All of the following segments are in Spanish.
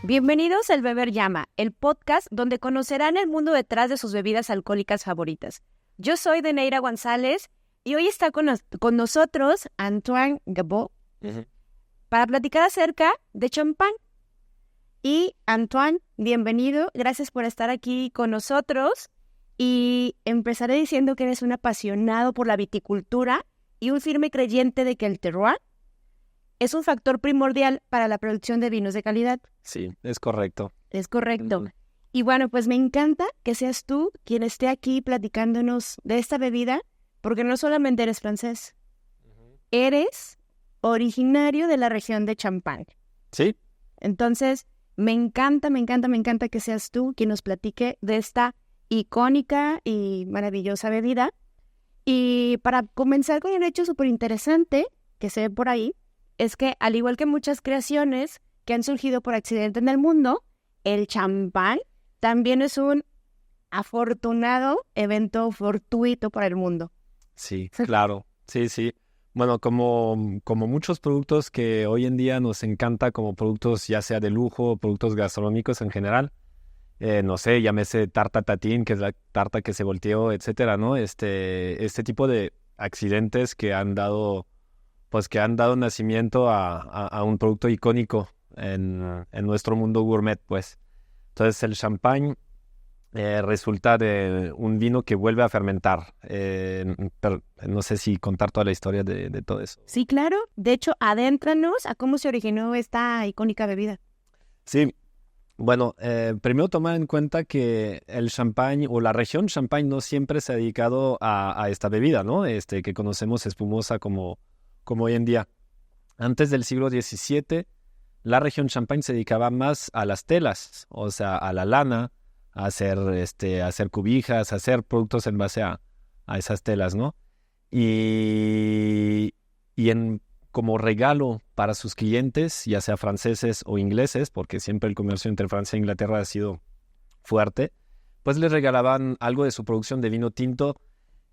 Bienvenidos al Beber Llama, el podcast donde conocerán el mundo detrás de sus bebidas alcohólicas favoritas. Yo soy Deneira González y hoy está con nosotros Antoine Gabot para platicar acerca de champán. Y Antoine, bienvenido, gracias por estar aquí con nosotros. Y empezaré diciendo que eres un apasionado por la viticultura y un firme creyente de que el terroir es un factor primordial para la producción de vinos de calidad. Sí, es correcto. Es correcto. Y bueno, pues me encanta que seas tú quien esté aquí platicándonos de esta bebida, porque no solamente eres francés, eres originario de la región de Champagne. Sí. Entonces, me encanta que seas tú quien nos platique de esta icónica y maravillosa bebida. Y para comenzar con un hecho súper interesante que se ve por ahí, es que al igual que muchas creaciones que han surgido por accidente en el mundo, el champán también es un afortunado evento fortuito para el mundo. Sí, claro. Sí. Bueno, como muchos productos que hoy en día nos encanta como productos ya sea de lujo o productos gastronómicos en general, no sé, llámese tarta tatín, que es la tarta que se volteó, etcétera, ¿no? Este tipo de accidentes que han dado nacimiento a un producto icónico en nuestro mundo gourmet, pues. Entonces el champán resulta de un vino que vuelve a fermentar. Pero no sé si contar toda la historia de todo eso. Sí, claro. De hecho, adéntranos a cómo se originó esta icónica bebida. Sí. Bueno, primero tomar en cuenta que el champán o la región champán no siempre se ha dedicado a esta bebida, ¿no? Que conocemos espumosa como hoy en día. Antes del siglo XVII, la región champán se dedicaba más a las telas, o sea, a la lana, a hacer cubijas, a hacer productos en base a esas telas, ¿no? Y como regalo para sus clientes, ya sea franceses o ingleses, porque siempre el comercio entre Francia e Inglaterra ha sido fuerte, pues les regalaban algo de su producción de vino tinto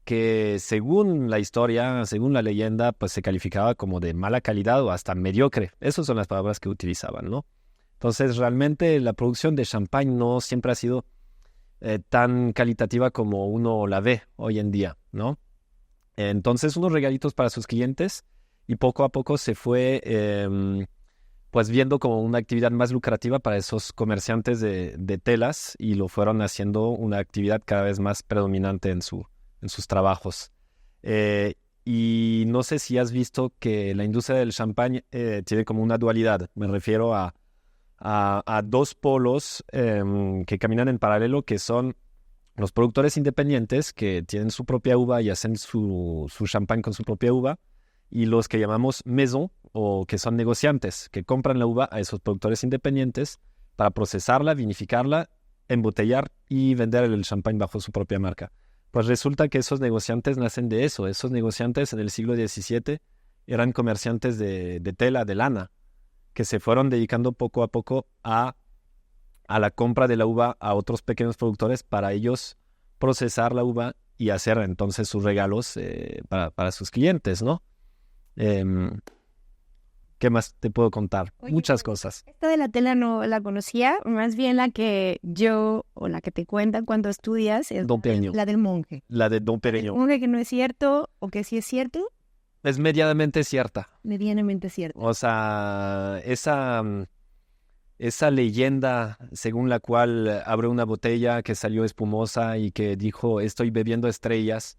que según la historia, según la leyenda, pues se calificaba como de mala calidad o hasta mediocre. Esas son las palabras que utilizaban, ¿no? Entonces, realmente la producción de champán no siempre ha sido tan calitativa como uno la ve hoy en día, ¿no? Entonces, unos regalitos para sus clientes y poco a poco se fue pues viendo como una actividad más lucrativa para esos comerciantes de telas y lo fueron haciendo una actividad cada vez más predominante en sus trabajos. Y no sé si has visto que la industria del champán tiene como una dualidad. Me refiero a dos polos que caminan en paralelo, que son los productores independientes que tienen su propia uva y hacen su champán con su propia uva, y los que llamamos maison, o que son negociantes, que compran la uva a esos productores independientes para procesarla, vinificarla, embotellar y vender el champán bajo su propia marca. Pues resulta que esos negociantes nacen de eso. Esos negociantes en el siglo XVII eran comerciantes de tela, de lana, que se fueron dedicando poco a poco a la compra de la uva a otros pequeños productores para ellos procesar la uva y hacer entonces sus regalos para sus clientes, ¿no? ¿Qué más te puedo contar? Oye, muchas cosas. Esta de la tela no la conocía, más bien la que yo, o la que te cuentan cuando estudias, es Dom Pérignon. la del monje. La de Dom Pérignon. El monje que no es cierto, o que sí es cierto, Es medianamente cierta. medianamente cierto. O sea, esa leyenda según la cual abrió una botella que salió espumosa y que dijo, estoy bebiendo estrellas,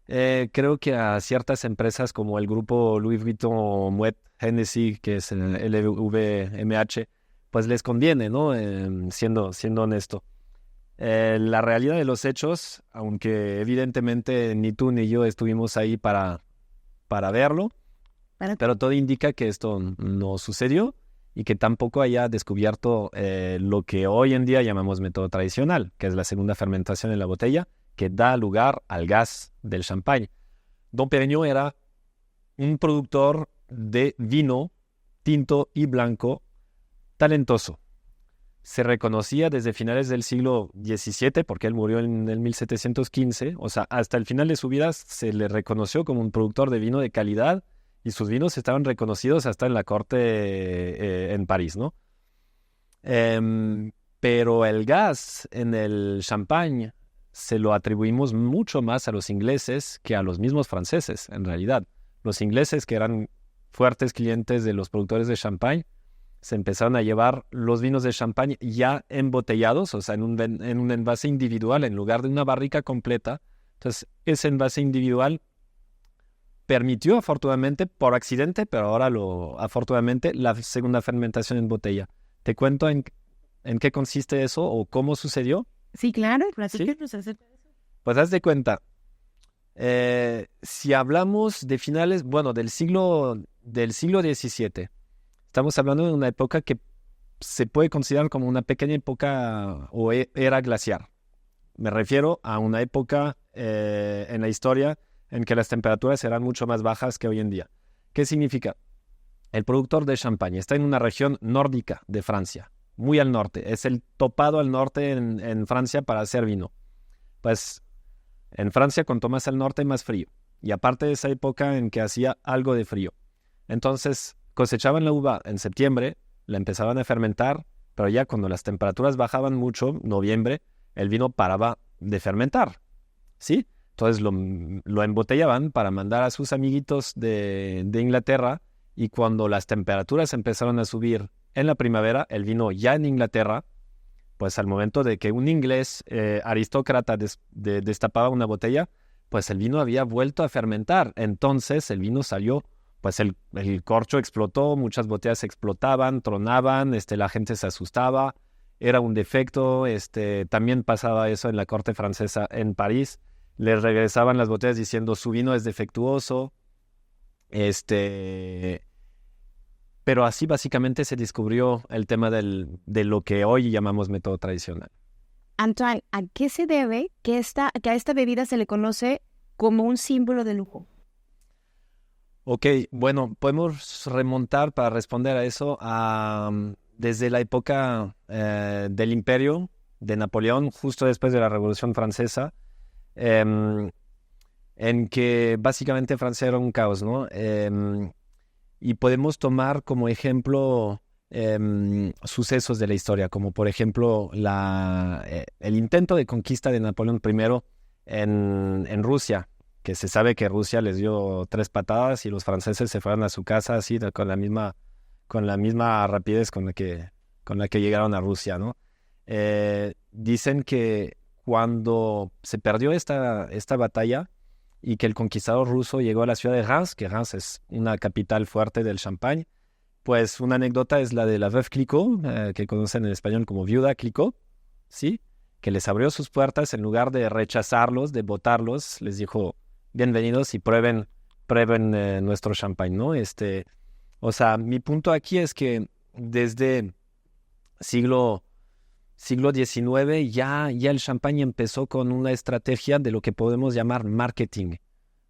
creo que a ciertas empresas como el grupo Louis Vuitton, Moet, Hennessy, que es el LVMH, pues les conviene, ¿no? Siendo honesto. La realidad de los hechos, aunque evidentemente ni tú ni yo estuvimos ahí para verlo, pero todo indica que esto no sucedió y que tampoco haya descubierto lo que hoy en día llamamos método tradicional, que es la segunda fermentación en la botella, que da lugar al gas del champán. Dom Pérignon era un productor de vino tinto y blanco talentoso. Se reconocía desde finales del siglo XVII, porque él murió en el 1715, o sea, hasta el final de su vida se le reconoció como un productor de vino de calidad y sus vinos estaban reconocidos hasta en la corte en París, ¿no? Pero el gas en el champán se lo atribuimos mucho más a los ingleses que a los mismos franceses, en realidad. Los ingleses, que eran fuertes clientes de los productores de champán, se empezaron a llevar los vinos de champán ya embotellados, o sea, en un envase individual en lugar de una barrica completa. Entonces, ese envase individual permitió, afortunadamente, por accidente, pero ahora afortunadamente, la segunda fermentación en botella. ¿Te cuento en qué consiste eso o cómo sucedió? Sí, claro, ¿Sí? acerca de eso. Pues haz de cuenta, si hablamos de finales, bueno, del siglo XVII, estamos hablando de una época que se puede considerar como una pequeña época o era glaciar. Me refiero a una época en la historia en que las temperaturas eran mucho más bajas que hoy en día. ¿Qué significa? El productor de champán está en una región nórdica de Francia, muy al norte. Es el topado al norte en Francia para hacer vino. Pues en Francia, cuanto más al norte, más frío. Y aparte de esa época en que hacía algo de frío. Entonces cosechaban la uva en septiembre, la empezaban a fermentar, pero ya cuando las temperaturas bajaban mucho, noviembre, el vino paraba de fermentar, ¿sí? Entonces lo embotellaban para mandar a sus amiguitos de Inglaterra, y cuando las temperaturas empezaron a subir en la primavera, el vino ya en Inglaterra, pues al momento de que un inglés aristócrata destapaba una botella, pues el vino había vuelto a fermentar. Entonces el vino salió, pues el corcho explotó, muchas botellas explotaban, tronaban, la gente se asustaba, era un defecto. También pasaba eso en la corte francesa en París. Les regresaban las botellas diciendo su vino es defectuoso. Pero así básicamente se descubrió el tema de lo que hoy llamamos método tradicional. Antoine, ¿a qué se debe que a esta bebida se le conoce como un símbolo de lujo? Ok, bueno, podemos remontar para responder a eso desde la época del Imperio de Napoleón, justo después de la Revolución Francesa, en que básicamente Francia era un caos, ¿no? Y podemos tomar como ejemplo sucesos de la historia, como por ejemplo el intento de conquista de Napoleón I en Rusia, que se sabe que Rusia les dio 3 patadas y los franceses se fueron a su casa así con la misma rapidez con la que llegaron a Rusia, ¿no? Dicen que cuando se perdió esta batalla y que el conquistador ruso llegó a la ciudad de Reims, que Reims es una capital fuerte del champán, pues una anécdota es la de la Veuve Clicquot, que conocen en español como Viuda Clicquot, ¿sí? Que les abrió sus puertas en lugar de rechazarlos, de botarlos, les dijo, bienvenidos y prueben nuestro champán, ¿no? O sea, mi punto aquí es que desde siglo XIX ya el champán empezó con una estrategia de lo que podemos llamar marketing,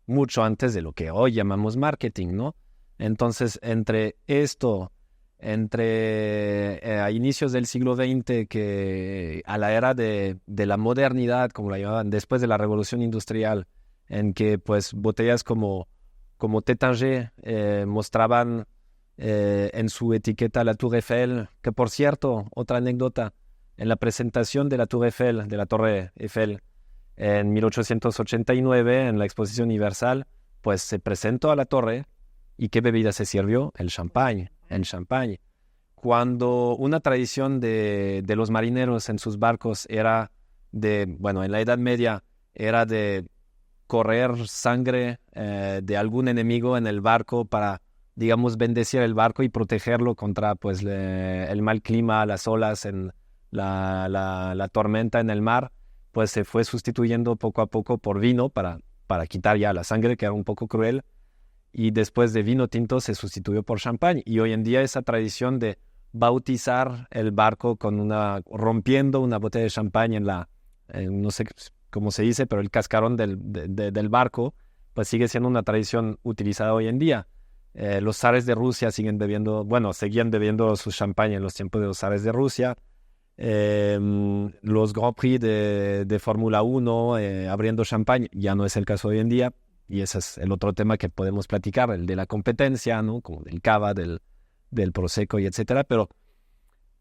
mucho antes de lo que hoy llamamos marketing, ¿no? Entonces, a inicios del siglo XX, que a la era de la modernidad, como la llamaban, después de la Revolución Industrial, en que pues botellas como Taittinger mostraban en su etiqueta la Tour Eiffel, que por cierto, otra anécdota, en la presentación de la Torre Eiffel en 1889, en la Exposición Universal, pues se presentó a la torre. ¿Y qué bebida se sirvió? El champán. Cuando una tradición de los marineros en sus barcos era en la Edad Media, era de correr sangre de algún enemigo en el barco para, digamos, bendecir el barco y protegerlo contra pues el mal clima, las olas, en la tormenta en el mar, pues se fue sustituyendo poco a poco por vino para quitar ya la sangre, que era un poco cruel. Y después de vino tinto se sustituyó por champán. Y hoy en día esa tradición de bautizar el barco rompiendo una botella de champán no sé cómo se dice, pero el cascarón del barco, pues sigue siendo una tradición utilizada hoy en día. Los zares de Rusia seguían bebiendo su champán en los tiempos de los zares de Rusia. Los Grand Prix de Fórmula 1 abriendo champán, ya no es el caso hoy en día. Y ese es el otro tema que podemos platicar, el de la competencia, ¿no? Como del cava, del prosecco y etcétera. Pero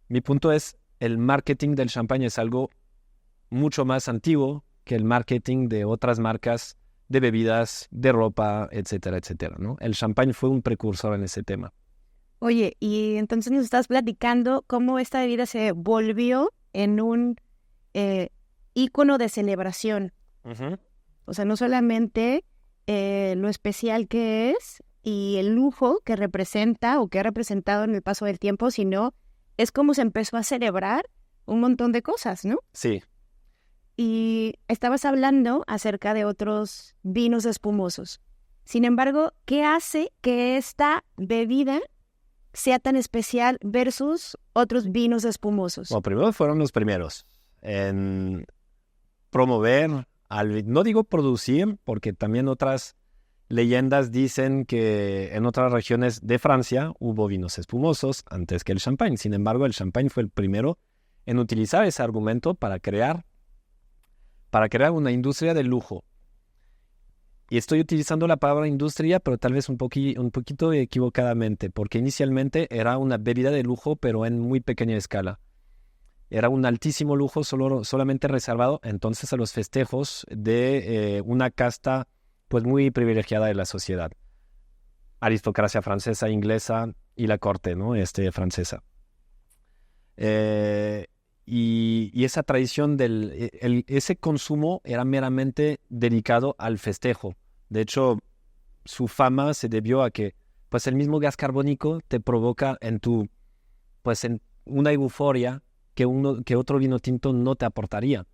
Mi punto es, el marketing del champán es algo mucho más antiguo que el marketing de otras marcas de bebidas, de ropa, etcétera, etcétera, ¿no? El champán fue un precursor en ese tema. Oye, y entonces nos estás platicando cómo esta bebida se volvió en un ícono de celebración. Uh-huh. O sea, no solamente lo especial que es y el lujo que representa o que ha representado en el paso del tiempo, sino es como se empezó a celebrar un montón de cosas, ¿no? Sí. Y estabas hablando acerca de otros vinos espumosos. Sin embargo, ¿qué hace que esta bebida sea tan especial versus otros vinos espumosos? Bueno, primero fueron los primeros en promover, no digo producir, porque también otras leyendas dicen que en otras regiones de Francia hubo vinos espumosos antes que el champán. Sin embargo, el champán fue el primero en utilizar ese argumento para crear una industria de lujo. Y estoy utilizando la palabra industria, pero tal vez un poquito equivocadamente, porque inicialmente era una bebida de lujo, pero en muy pequeña escala. Era un altísimo lujo solamente reservado entonces a los festejos de una casta pues muy privilegiada de la sociedad. Aristocracia francesa, inglesa y la corte, ¿no? Francesa. Y esa tradición ese consumo era meramente dedicado al festejo. De hecho, su fama se debió a que pues el mismo gas carbónico te provoca en una euforia que otro vino tinto no te aportaría.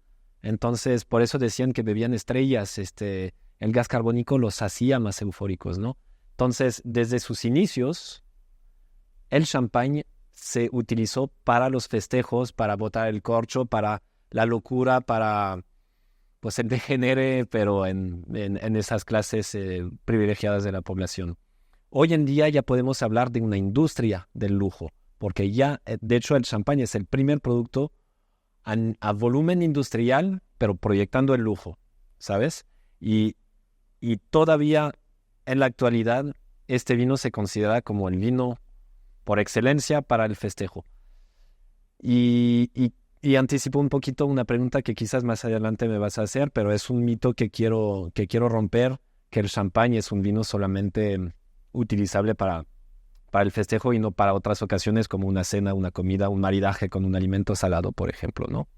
Entonces, por eso decían que bebían estrellas, el gas carbónico los hacía más eufóricos, ¿no? Entonces, desde sus inicios, el champán se utilizó para los festejos, para botar el corcho, para la locura, para pues el degenere, pero en esas clases privilegiadas de la población. Hoy en día ya podemos hablar de una industria del lujo, porque ya, de hecho, el champán es el primer producto a volumen industrial, pero proyectando el lujo, ¿sabes? Y todavía en la actualidad este vino se considera como el vino por excelencia para el festejo. Y anticipo un poquito una pregunta que quizás más adelante me vas a hacer, pero es un mito que quiero romper, que el champán es un vino solamente utilizable para el festejo y no para otras ocasiones como una cena, una comida, un maridaje con un alimento salado, por ejemplo, ¿no?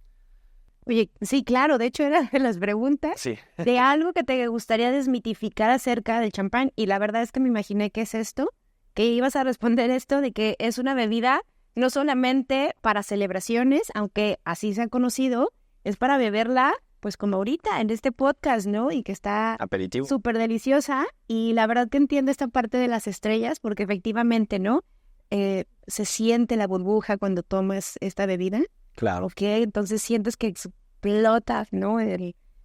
Oye, sí, claro, de hecho era de las preguntas Sí. de algo que te gustaría desmitificar acerca del champán, y la verdad es que me imaginé que es esto, que ibas a responder esto de que es una bebida no solamente para celebraciones, aunque así se ha conocido, es para beberla, pues como ahorita en este podcast, ¿no? Y que está Aperitivo. súper deliciosa, y la verdad que entiendo esta parte de las estrellas, porque efectivamente, ¿no? Se siente la burbuja cuando tomas esta bebida. Claro. Ok, entonces sientes que explota, ¿no?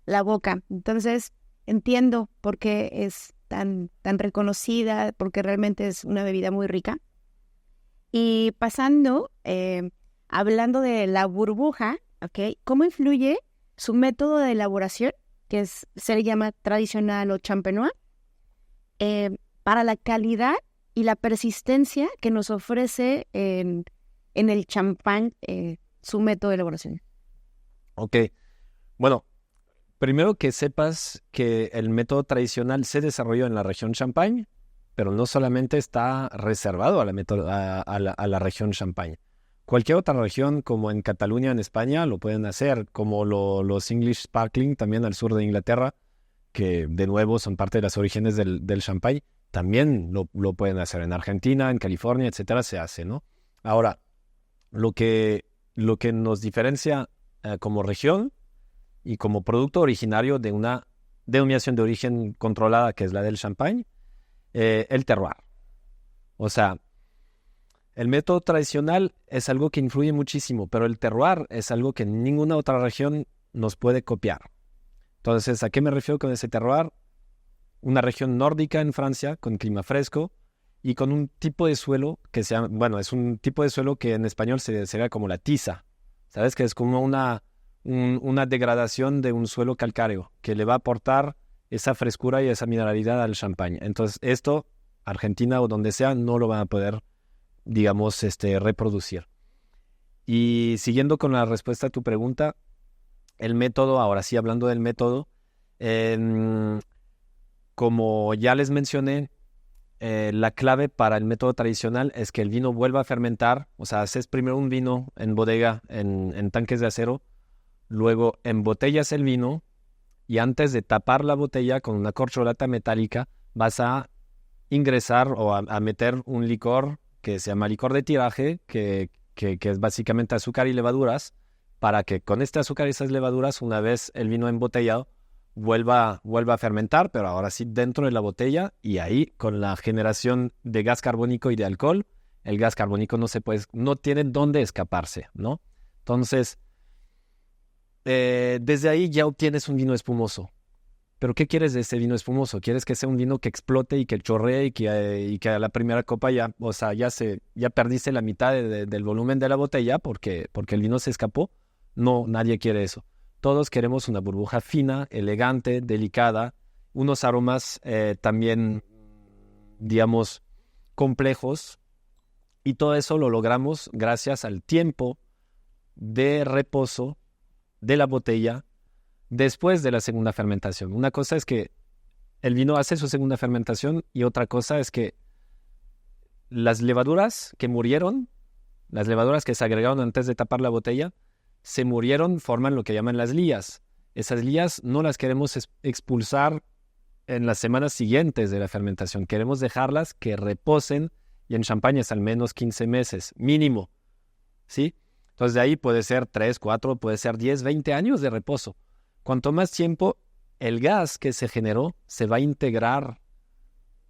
La boca. Entonces entiendo por qué es tan reconocida, porque realmente es una bebida muy rica. Y pasando, hablando de la burbuja, ¿ok? ¿Cómo influye su método de elaboración, que se le llama tradicional o champenois, para la calidad y la persistencia que nos ofrece en el champán, su método de elaboración? Ok. Bueno, primero que sepas que el método tradicional se desarrolló en la región Champagne, pero no solamente está reservado a la región Champagne. Cualquier otra región, como en Cataluña, en España, lo pueden hacer, como los English Sparkling, también al sur de Inglaterra, que de nuevo son parte de las orígenes del Champagne, también lo pueden hacer en Argentina, en California, etcétera, se hace, ¿no? Ahora, lo que nos diferencia como región y como producto originario de una denominación de origen controlada, que es la del champán, el terroir. O sea, el método tradicional es algo que influye muchísimo, pero el terroir es algo que ninguna otra región nos puede copiar. Entonces, ¿a qué me refiero con ese terroir? Una región nórdica en Francia, con clima fresco, y con un tipo de suelo que se llama, bueno, es un tipo de suelo que en español sería como la tiza, ¿sabes? Que es como una degradación de un suelo calcáreo que le va a aportar esa frescura y esa mineralidad al champán. Entonces, esto, Argentina o donde sea, no lo van a poder, digamos, reproducir. Y siguiendo con la respuesta a tu pregunta, el método, ahora sí hablando del método, como ya les mencioné, la clave para el método tradicional es que el vino vuelva a fermentar, o sea, haces primero un vino en bodega, en tanques de acero, luego embotellas el vino y antes de tapar la botella con una corcholata metálica vas a ingresar o a meter un licor que se llama licor de tiraje, que es básicamente azúcar y levaduras, para que con este azúcar y esas levaduras, una vez el vino embotellado, vuelva a fermentar, pero ahora sí dentro de la botella, y ahí con la generación de gas carbónico y de alcohol, el gas carbónico no tiene dónde escaparse, ¿no? Entonces, desde ahí ya obtienes un vino espumoso. ¿Pero qué quieres de ese vino espumoso? ¿Quieres que sea un vino que explote y que chorree y que a la primera copa ya, o sea, ya perdiste la mitad del volumen de la botella porque el vino se escapó? No, nadie quiere eso. Todos queremos una burbuja fina, elegante, delicada, unos aromas también, digamos, complejos, y todo eso lo logramos gracias al tiempo de reposo de la botella después de la segunda fermentación. Una cosa es que el vino hace su segunda fermentación y otra cosa es que las levaduras que murieron, las levaduras que se agregaron antes de tapar la botella, se murieron, forman lo que llaman las lías. Esas lías no las queremos expulsar en las semanas siguientes de la fermentación. Queremos dejarlas que reposen, y en champaña es al menos 15 meses, mínimo, ¿sí? Entonces de ahí puede ser 3, 4, puede ser 10, 20 años de reposo. Cuanto más tiempo, el gas que se generó se va a integrar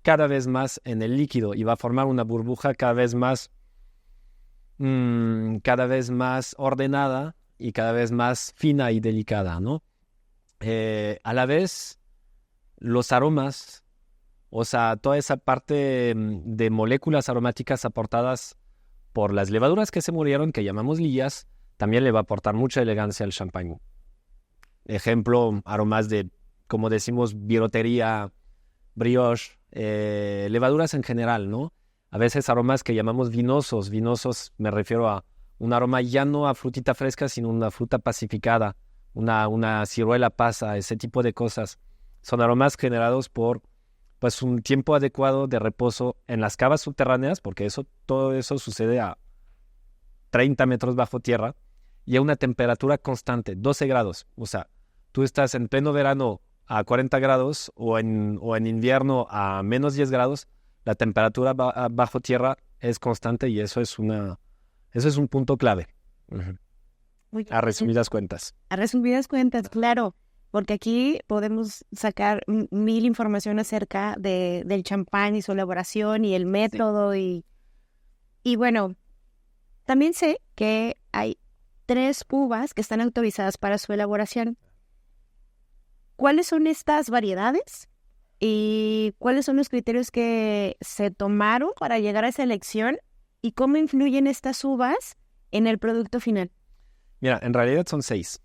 cada vez más en el líquido y va a formar una burbuja cada vez más ordenada y cada vez más fina y delicada, ¿no? A la vez, los aromas, o sea, toda esa parte de moléculas aromáticas aportadas por las levaduras que se murieron, que llamamos lías, también le va a aportar mucha elegancia al champán. Ejemplo, aromas de, como decimos, birrotería, brioche, levaduras en general, ¿no? A veces aromas que llamamos vinosos. Vinosos me refiero a un aroma ya no a frutita fresca, sino una fruta pacificada, una ciruela pasa, ese tipo de cosas. Son aromas generados por pues un tiempo adecuado de reposo en las cavas subterráneas, porque todo eso sucede a 30 metros bajo tierra y a una temperatura constante, 12 grados. O sea, tú estás en pleno verano a 40 grados o en invierno a menos 10 grados, la temperatura bajo tierra es constante y eso es un punto clave. Uh-huh. A resumidas cuentas. A resumidas cuentas, claro, porque aquí podemos sacar mil información acerca del champán y su elaboración y el método. Sí. Y bueno, también sé que hay 3 uvas que están autorizadas para su elaboración. ¿Cuáles son estas variedades? ¿Y cuáles son los criterios que se tomaron para llegar a esa elección? ¿Y cómo influyen estas uvas en el producto final? Mira, en realidad son 6.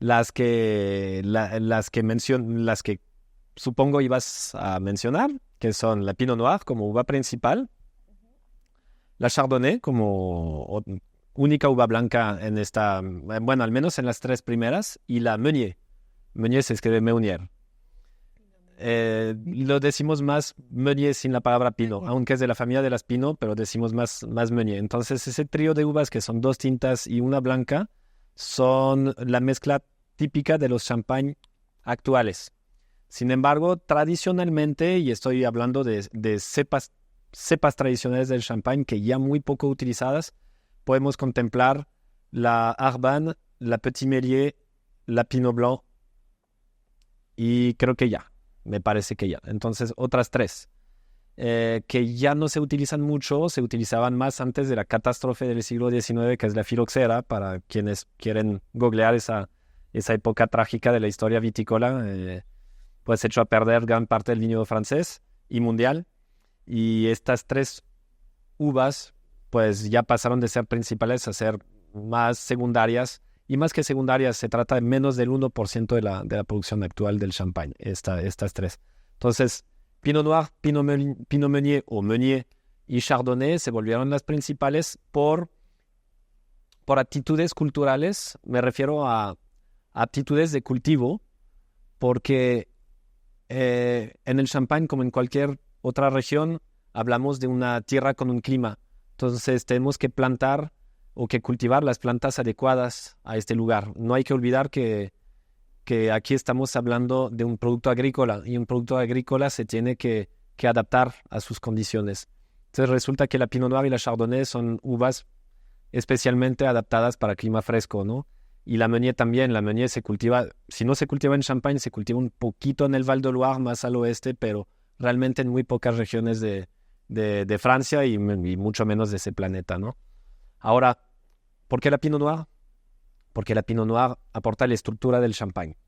Las que supongo ibas a mencionar, que son la Pinot Noir como uva principal, la Chardonnay como única uva blanca en esta, bueno, al menos en las 3 primeras, y la Meunier. Meunier se escribe Meunier. Lo decimos más Meunier sin la palabra Pinot, aunque es de la familia de las Pinot, pero decimos más Meunier. Entonces ese trío de uvas que son 2 tintas y una blanca son la mezcla típica de los champán actuales. Sin embargo, tradicionalmente, y estoy hablando de cepas tradicionales del champán que ya muy poco utilizadas, podemos contemplar la Arban, la Petit Melier, la Pinot Blanc, y creo que ya. Me parece que ya. Entonces, otras 3 que ya no se utilizan mucho, se utilizaban más antes de la catástrofe del siglo XIX, que es la filoxera, para quienes quieren googlear esa época trágica de la historia vitícola, pues echó a perder gran parte del viñedo francés y mundial. Y estas 3 uvas, pues ya pasaron de ser principales a ser más secundarias. Y más que secundarias, se trata de menos del 1% de la producción actual del champán, estas 3. Entonces, Pinot Noir, Pinot Meunier o Meunier y Chardonnay se volvieron las principales por por aptitudes culturales me refiero a aptitudes de cultivo, porque en el champán, como en cualquier otra región, hablamos de una tierra con un clima. Entonces tenemos que plantar o que cultivar las plantas adecuadas a este lugar. No hay que olvidar que aquí estamos hablando de un producto agrícola, y un producto agrícola se tiene que adaptar a sus condiciones. Entonces resulta que la Pinot Noir y la Chardonnay son uvas especialmente adaptadas para clima fresco, ¿no? Y la Meunier también. La Meunier se cultiva, si no se cultiva en Champagne, se cultiva un poquito en el Val de Loire, más al oeste, pero realmente en muy pocas regiones de Francia y mucho menos de ese planeta, ¿no? Ahora, ¿por qué la Pinot Noir? Porque la Pinot Noir aporta la estructura del Champagne.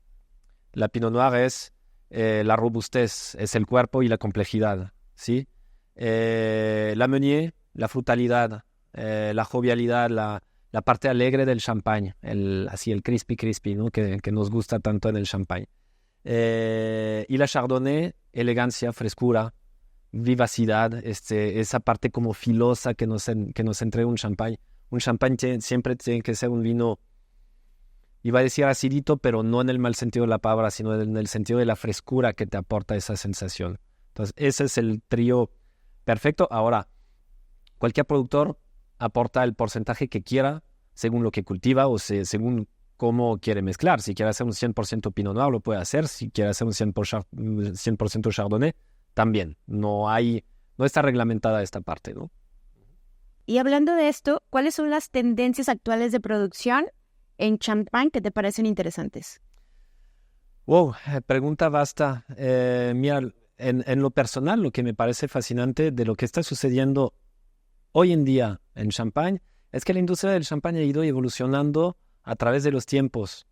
La Pinot Noir es la robustez, es el cuerpo y la complejidad, ¿sí? La Meunier, la frutalidad, la jovialidad, la parte alegre del champagne, el crispy, ¿no? que nos gusta tanto en el champagne. Y la Chardonnay, elegancia, frescura, vivacidad, esa parte como filosa que nos entrega un champagne. Un champagne siempre tiene que ser un vino, iba a decir acidito, pero no en el mal sentido de la palabra, sino en el sentido de la frescura que te aporta esa sensación. Entonces, ese es el trío perfecto. Ahora, cualquier productor aporta el porcentaje que quiera, según lo que cultiva o según cómo quiere mezclar. Si quiere hacer un 100% Pinot Noir, lo puede hacer. Si quiere hacer un 100% Chardonnay, también. No está reglamentada esta parte, ¿no? Y hablando de esto, ¿cuáles son las tendencias actuales de producción en champán que te parecen interesantes? Wow, pregunta vasta. Mira, en lo personal, lo que me parece fascinante de lo que está sucediendo hoy en día en champán es que la industria del champán ha ido evolucionando a través de los tiempos.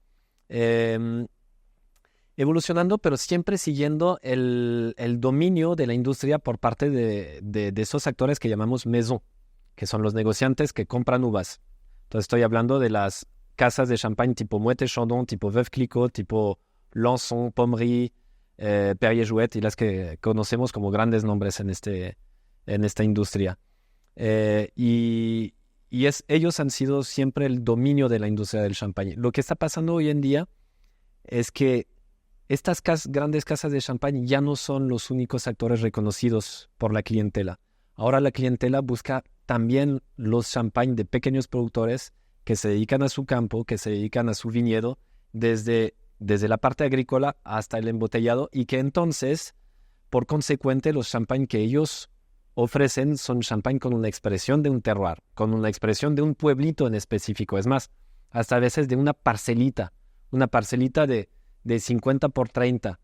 Evolucionando, pero siempre siguiendo el dominio de la industria por parte de esos actores que llamamos maison, que son los negociantes que compran uvas. Entonces estoy hablando de las casas de champagne tipo Moët & Chandon, tipo Veuve Clicquot, tipo Lançon, Pommery, Perrier-Jouët, y las que conocemos como grandes nombres en esta industria. Ellos han sido siempre el dominio de la industria del champagne. Lo que está pasando hoy en día es que estas grandes casas de champagne ya no son los únicos actores reconocidos por la clientela. Ahora la clientela busca también los champagne de pequeños productores que se dedican a su campo, que se dedican a su viñedo, desde la parte agrícola hasta el embotellado, y que entonces, por consecuente, los champagne que ellos ofrecen son champagne con una expresión de un terroir, con una expresión de un pueblito en específico. Es más, hasta a veces de una parcelita de 50 por 30.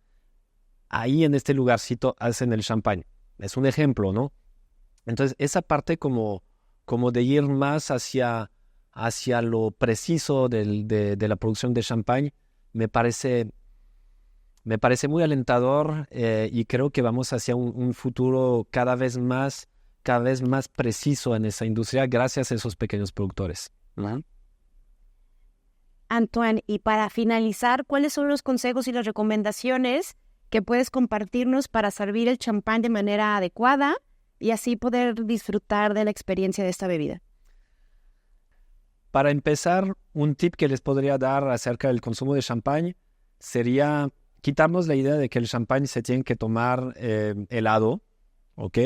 Ahí en este lugarcito hacen el champagne. Es un ejemplo, ¿no? Entonces, esa parte como de ir más hacia lo preciso de la producción de champagne me parece muy alentador, y creo que vamos hacia un futuro cada vez más preciso en esa industria gracias a esos pequeños productores. ¿No? Antoine, y para finalizar, ¿cuáles son los consejos y las recomendaciones que puedes compartirnos para servir el champán de manera adecuada y así poder disfrutar de la experiencia de esta bebida? Para empezar, un tip que les podría dar acerca del consumo de champán sería quitarnos la idea de que el champán se tiene que tomar helado, ¿ok?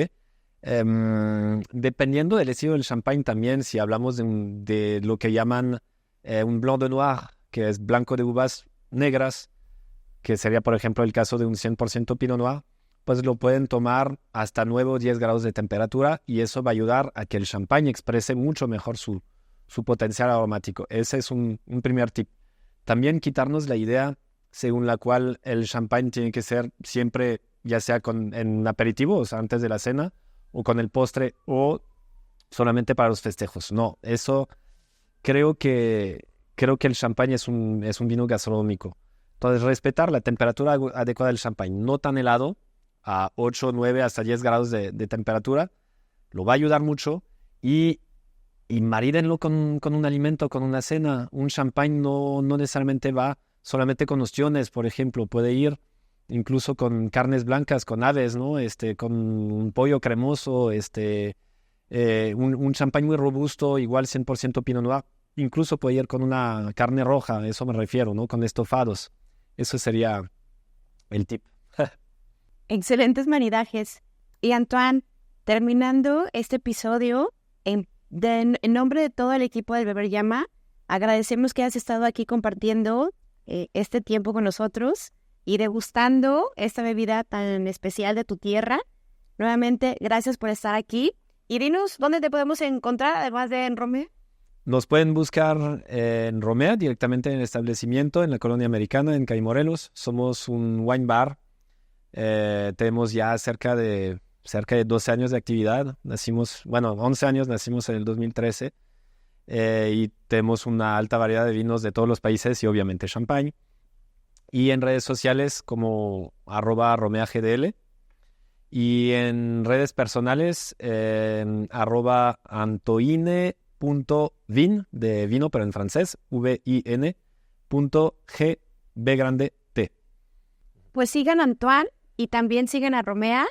Dependiendo del estilo del champán también, si hablamos de lo que llaman un blanc de noir, que es blanco de uvas negras, que sería, por ejemplo, el caso de un 100% Pinot Noir, pues lo pueden tomar hasta 9 o 10 grados de temperatura, y eso va a ayudar a que el champán exprese mucho mejor su potencial aromático. Ese es un primer tip. También quitarnos la idea según la cual el champán tiene que ser siempre, ya sea en aperitivo, o sea, antes de la cena, o con el postre, o solamente para los festejos. No, eso creo que el champán es un vino gastronómico. Entonces, respetar la temperatura adecuada del champán, no tan helado, a 8, 9, hasta 10 grados de temperatura, lo va a ayudar mucho. Y marídenlo con un alimento, con una cena. Un champán no necesariamente va solamente con ostiones, por ejemplo. Puede ir incluso con carnes blancas, con aves, ¿no? Con un pollo cremoso, un champán muy robusto, igual 100% Pinot Noir. incluso puede ir con una carne roja, a eso me refiero, ¿no? Con estofados. Eso sería el tip. Excelentes maridajes. Y Antoine, terminando este episodio, en nombre de todo el equipo del Beber Llama, agradecemos que hayas estado aquí compartiendo este tiempo con nosotros y degustando esta bebida tan especial de tu tierra. Nuevamente, gracias por estar aquí. Y dinos, ¿dónde te podemos encontrar, además de en Romea? Nos pueden buscar en Romea, directamente en el establecimiento, en la colonia americana, en Cay Morelos. Somos un wine bar. Tenemos ya cerca de 12 años de actividad. 11 años, nacimos en el 2013. Y tenemos una alta variedad de vinos de todos los países y obviamente champagne. Y en redes sociales como @romeagdl. Y en redes personales, @antoine.vin, de vino, pero en francés, vin.gb_t. Pues sigan a Antoine y también sigan a Romea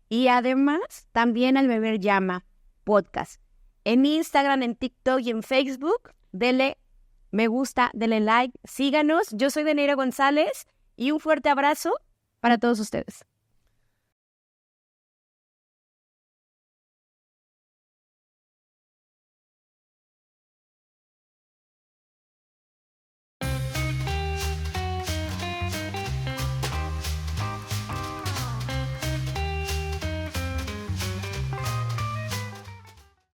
y además también al Beber Llama podcast. En Instagram, en TikTok y en Facebook, denle me gusta, denle like, síganos. Yo soy Deneira González y un fuerte abrazo para todos ustedes.